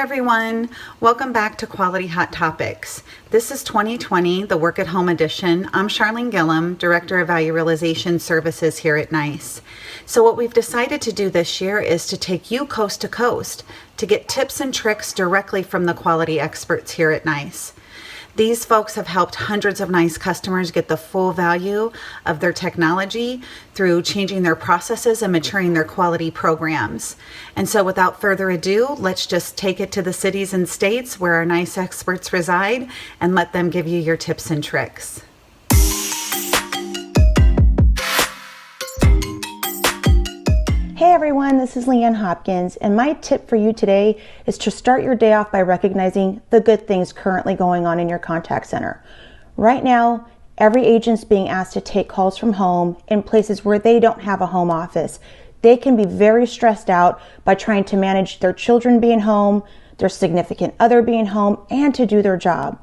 everyone, welcome back to Quality Hot Topics. This is 2020, the Work at Home edition. I'm Charlene Gillum, Director of Value Realization Services here at NICE. So what we've decided to do this year is to take you coast to coast to get tips and tricks directly from the quality experts here at NICE. These folks have helped hundreds of NICE customers get the full value of their technology through changing their processes and maturing their quality programs. And so without further ado, let's just take it to the cities and states where our NICE experts reside and let them give you your tips and tricks. Hey everyone, this is Leanne Hopkins, and my tip for you today is to start your day off by recognizing the good things currently going on in your contact center. Right now, every agent's being asked to take calls from home in places where they don't have a home office. They can be very stressed out by trying to manage their children being home, their significant other being home, and to do their job.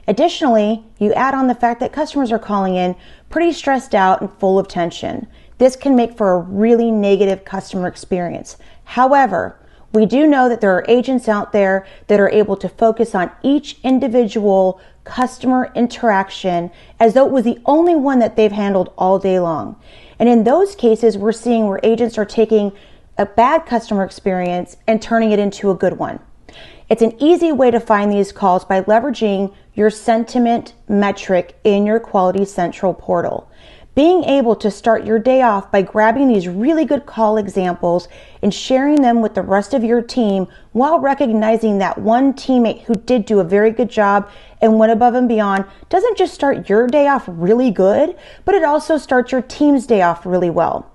Additionally, you add on the fact that customers are calling in pretty stressed out and full of tension. This can make for a really negative customer experience. However, we do know that there are agents out there that are able to focus on each individual customer interaction as though it was the only one that they've handled all day long. And in those cases, we're seeing where agents are taking a bad customer experience and turning it into a good one. It's an easy way to find these calls by leveraging your sentiment metric in your Quality Central portal. Being able to start your day off by grabbing these really good call examples and sharing them with the rest of your team while recognizing that one teammate who did do a very good job and went above and beyond doesn't just start your day off really good, but it also starts your team's day off really well.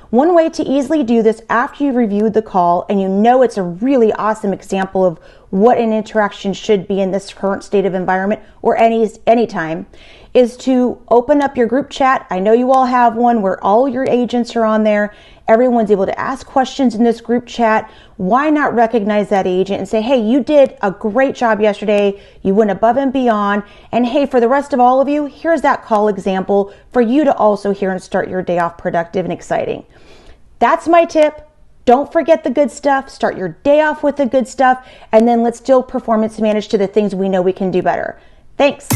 One way to easily do this after you've reviewed the call and you know it's a really awesome example of what an interaction should be in this current state of environment or any time is to open up your group chat. I know you all have one where all your agents are on there. Everyone's able to ask questions in this group chat. Why not recognize that agent and say, hey, you did a great job yesterday. You went above and beyond. And hey, for the rest of all of you, here's that call example for you to also hear and start your day off productive and exciting. That's my tip. Don't forget the good stuff. Start your day off with the good stuff. And then let's still performance manage to the things we know we can do better. Thanks.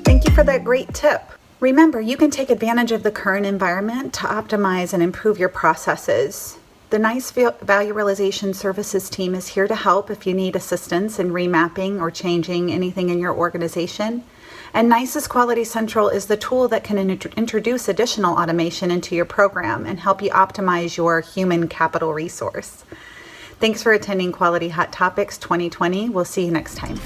Thank you for that great tip. Remember, you can take advantage of the current environment to optimize and improve your processes. The NICE Value Realization Services team is here to help if you need assistance in remapping or changing anything in your organization. And NICE's Quality Central is the tool that can introduce additional automation into your program and help you optimize your human capital resource. Thanks for attending Quality Hot Topics 2020. We'll see you next time.